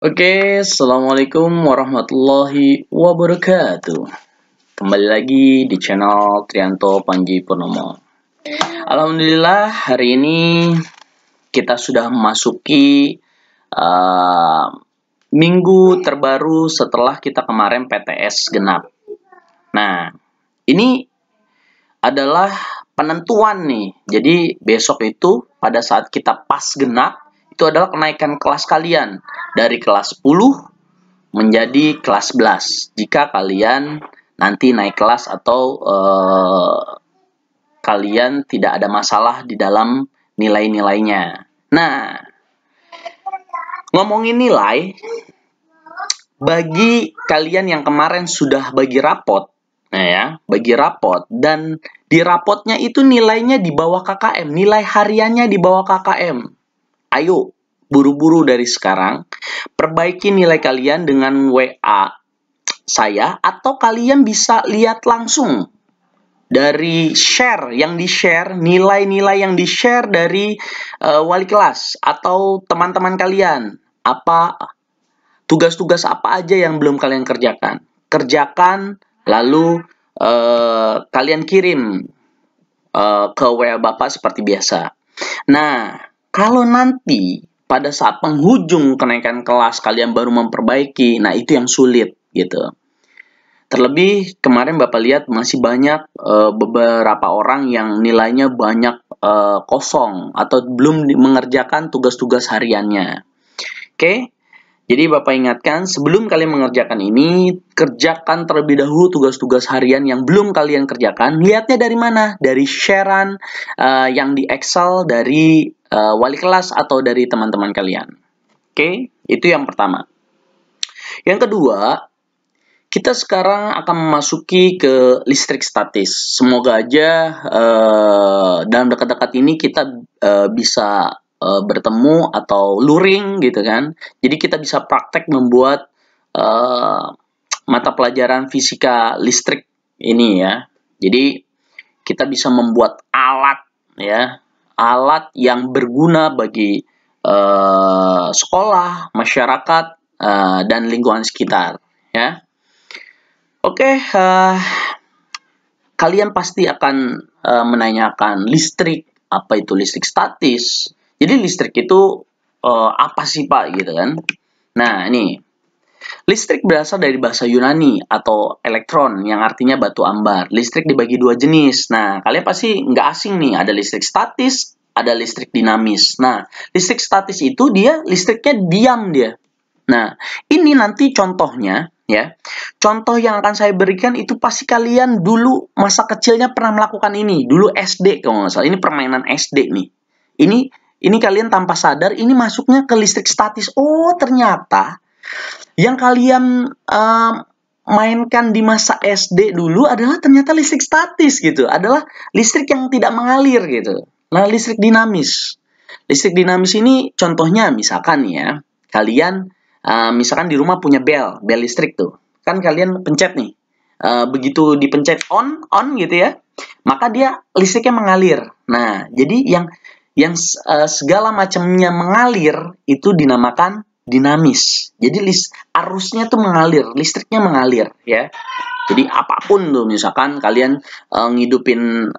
Oke, assalamualaikum warahmatullahi wabarakatuh. Kembali lagi di channel Trianto Panji Purnomo. Alhamdulillah, hari ini kita sudah memasuki minggu terbaru setelah kita kemarin PTS genap. Nah, ini adalah penentuan nih. Jadi besok itu pada saat kita pas genap, itu adalah kenaikan kelas kalian dari kelas 10 menjadi kelas 11 jika kalian nanti naik kelas atau kalian tidak ada masalah di dalam nilai-nilainya. Nah, ngomongin nilai, bagi kalian yang kemarin sudah bagi rapot, bagi rapot, dan di rapotnya itu nilainya di bawah KKM, nilai hariannya di bawah KKM. Ayo, buru-buru dari sekarang, perbaiki nilai kalian dengan WA saya, atau kalian bisa lihat langsung dari share, yang di-share, nilai-nilai yang di-share dari wali kelas atau teman-teman kalian. Apa tugas-tugas apa aja yang belum kalian kerjakan. Kerjakan, lalu kalian kirim ke WA Bapak seperti biasa. Nah, kalau nanti pada saat penghujung kenaikan kelas kalian baru memperbaiki, nah itu yang sulit gitu. Terlebih kemarin Bapak lihat masih banyak beberapa orang yang nilainya banyak kosong atau belum mengerjakan tugas-tugas hariannya. Oke? Jadi Bapak ingatkan, sebelum kalian mengerjakan ini, kerjakan terlebih dahulu tugas-tugas harian yang belum kalian kerjakan. Lihatnya dari mana? Dari sharean yang di Excel dari wali kelas atau dari teman-teman kalian. Oke, itu yang pertama. Yang kedua, kita sekarang akan memasuki ke listrik statis. Semoga aja dalam dekat-dekat ini kita bisa bertemu atau luring gitu kan. Jadi kita bisa praktek membuat mata pelajaran fisika listrik ini ya. Jadi kita bisa membuat alat ya, alat yang berguna bagi sekolah, masyarakat dan lingkungan sekitar ya. Oke, kalian pasti akan menanyakan listrik, apa itu listrik statis? Jadi listrik itu apa sih Pak gitu kan? Nah ini, listrik berasal dari bahasa Yunani atau elektron yang artinya batu ambar. Listrik dibagi dua jenis. Nah kalian pasti nggak asing nih, ada listrik statis, ada listrik dinamis. Nah listrik statis itu dia listriknya diam dia. Nah ini nanti contohnya ya. Contoh yang akan saya berikan itu pasti kalian dulu masa kecilnya pernah melakukan ini. Dulu SD kalau nggak salah. Ini permainan SD nih. Ini kalian tanpa sadar ini masuknya ke listrik statis. Oh ternyata yang kalian mainkan di masa SD dulu adalah ternyata listrik statis gitu. Adalah listrik yang tidak mengalir gitu. Nah listrik dinamis. Listrik dinamis ini contohnya misalkan ya. Kalian misalkan di rumah punya bel listrik tuh. Kan kalian pencet nih. Begitu dipencet on gitu ya. Maka dia listriknya mengalir. Nah, jadi yang segala macamnya mengalir itu dinamakan dinamis. Jadi arusnya tuh mengalir, listriknya mengalir ya. Jadi apapun tuh misalkan kalian ngidupin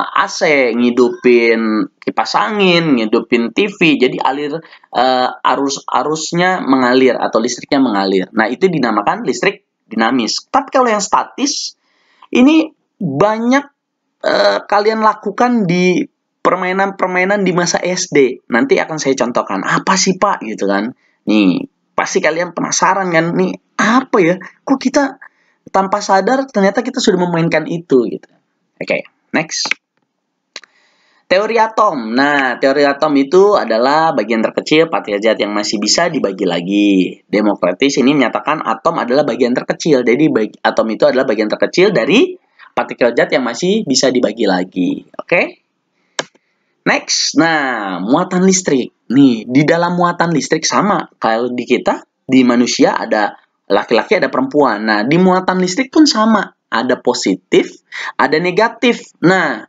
AC, ngidupin kipas angin, ngidupin TV, jadi arusnya mengalir atau listriknya mengalir. Nah, itu dinamakan listrik dinamis. Tapi kalau yang statis ini banyak kalian lakukan di permainan-permainan di masa SD. Nanti akan saya contohkan. Apa sih Pak gitu kan? Nih, pasti kalian penasaran kan? Nih, apa ya? Kok kita tanpa sadar ternyata kita sudah memainkan itu gitu. Oke, next. Teori atom. Nah, teori atom itu adalah bagian terkecil partikel zat yang masih bisa dibagi lagi. Democritus ini menyatakan atom adalah bagian terkecil. Jadi atom itu adalah bagian terkecil dari partikel zat yang masih bisa dibagi lagi. Oke? Next. Nah, muatan listrik. Nih, di dalam muatan listrik sama kalau di kita, di manusia ada laki-laki ada perempuan. Nah, di muatan listrik pun sama. Ada positif, ada negatif. Nah,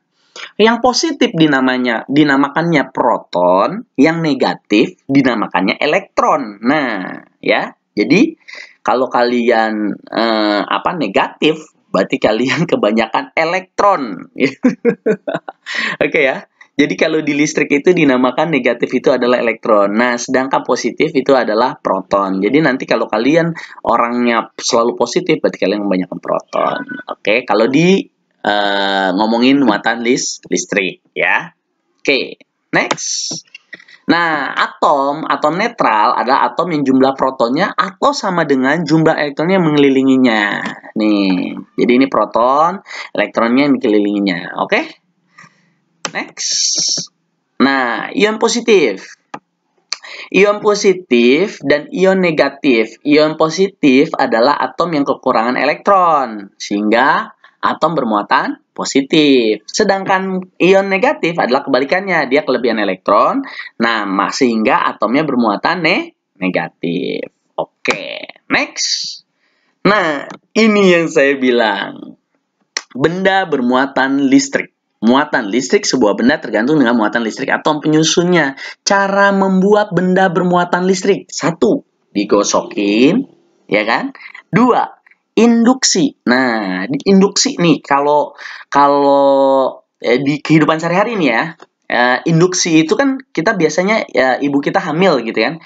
yang positif dinamakannya proton, yang negatif dinamakannya elektron. Nah, ya. Jadi kalau kalian negatif, berarti kalian kebanyakan elektron. Oke ya. Jadi kalau di listrik itu dinamakan negatif itu adalah elektron. Nah, sedangkan positif itu adalah proton. Jadi nanti kalau kalian orangnya selalu positif, berarti kalian kebanyakan proton. Oke, kalau di ngomongin muatan listrik ya. Oke, next. Nah, atom netral adalah atom yang jumlah protonnya atau sama dengan jumlah elektronnya yang mengelilinginya. Nih, jadi ini proton, elektronnya yang mengelilinginya. Oke? Next. Nah, ion positif. Ion positif dan ion negatif. Ion positif adalah atom yang kekurangan elektron, sehingga atom bermuatan positif. Sedangkan ion negatif adalah kebalikannya, dia kelebihan elektron, nah sehingga atomnya bermuatan negatif. Oke, next. Nah, ini yang saya bilang. Benda bermuatan listrik. Muatan listrik sebuah benda tergantung dengan muatan listrik atom penyusunnya. Cara membuat benda bermuatan listrik. 1. Digosokin, ya kan? 2. Induksi. Nah, di induksi nih kalau di kehidupan sehari-hari nih ya. Induksi itu kan kita biasanya ibu kita hamil gitu kan.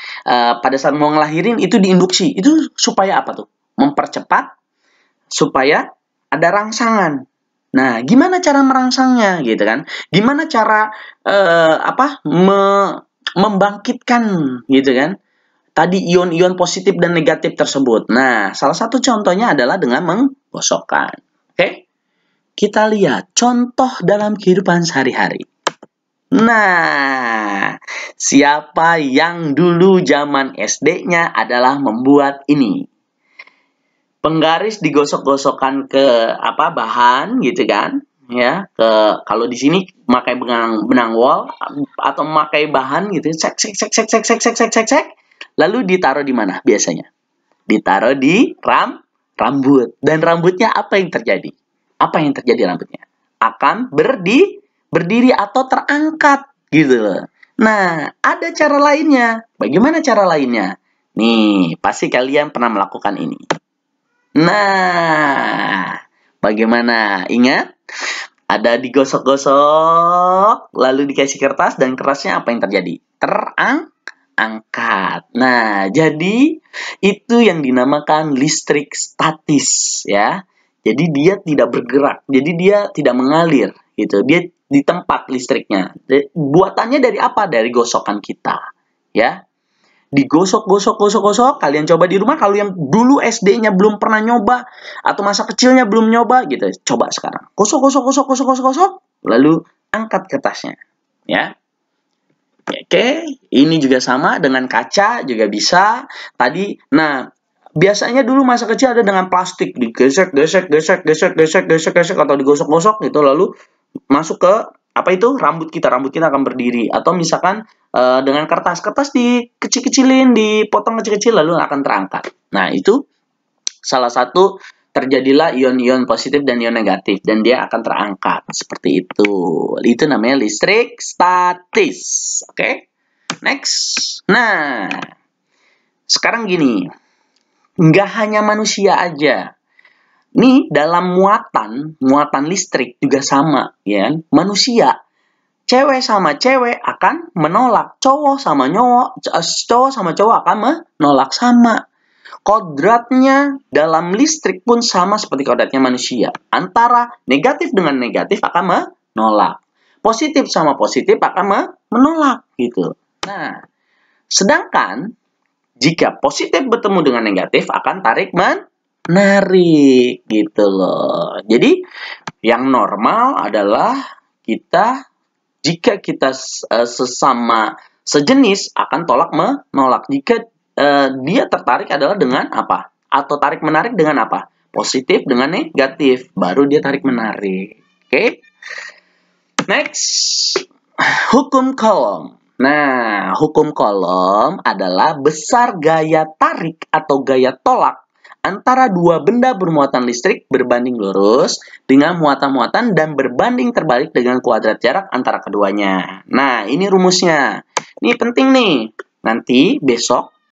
Pada saat mau ngelahirin itu diinduksi. Itu supaya apa tuh? Mempercepat supaya ada rangsangan. Nah, gimana cara merangsangnya gitu kan? Gimana cara membangkitkan gitu kan? Tadi ion-ion positif dan negatif tersebut. Nah, salah satu contohnya adalah dengan menggosokkan. Oke? Kita lihat contoh dalam kehidupan sehari-hari. Nah, siapa yang dulu zaman SD-nya adalah membuat ini? Penggaris digosok-gosokkan ke bahan gitu kan, ya, kalau di sini pakai benang wol atau memakai bahan gitu, sek lalu ditaruh di mana biasanya? Ditaruh di rambut. Dan rambutnya apa yang terjadi? Apa yang terjadi rambutnya? Akan berdiri atau terangkat gitu loh. Nah, ada cara lainnya. Bagaimana cara lainnya? Nih, pasti kalian pernah melakukan ini. Nah, bagaimana? Ingat? Ada digosok-gosok, lalu dikasih kertas, dan kertasnya apa yang terjadi? Terangkat. Nah, jadi itu yang dinamakan listrik statis, ya. Jadi dia tidak bergerak, jadi dia tidak mengalir, gitu. Dia di tempat listriknya. Buatannya dari apa? Dari gosokan kita, ya. Digosok, kalian coba di rumah. Kalau yang dulu SD-nya belum pernah nyoba atau masa kecilnya belum nyoba gitu, coba sekarang. Gosok, lalu angkat kertasnya, ya. Oke, ini juga sama dengan kaca juga bisa. Tadi, nah, biasanya dulu masa kecil ada dengan plastik, digesek atau digosok-gosok gitu, lalu masuk ke rambut kita akan berdiri. Atau misalkan dengan kertas dikecil-kecilin, dipotong kecil-kecil lalu akan terangkat. Nah, itu salah satu terjadilah ion-ion positif dan ion negatif dan dia akan terangkat seperti itu. Itu namanya listrik statis. Oke? Next. Nah, sekarang gini. Nggak hanya manusia aja. Nih, dalam muatan listrik juga sama, ya. Manusia, cewek sama cewek akan menolak, cowok sama cowok akan menolak, sama. Kodratnya dalam listrik pun sama seperti kodratnya manusia. Antara negatif dengan negatif akan menolak. Positif sama positif akan menolak, gitu. Nah, sedangkan jika positif bertemu dengan negatif akan tarik menarik gitu loh. Jadi yang normal adalah jika kita sesama sejenis akan tolak menolak. Jika dia tertarik adalah dengan apa? Atau tarik menarik dengan apa? Positif dengan negatif, baru dia tarik menarik. Oke? Next, hukum Coulomb. Nah, hukum Coulomb adalah besar gaya tarik atau gaya tolak antara dua benda bermuatan listrik berbanding lurus dengan muatan-muatan dan berbanding terbalik dengan kuadrat jarak antara keduanya. Nah, ini rumusnya. Ini penting nih. Nanti besok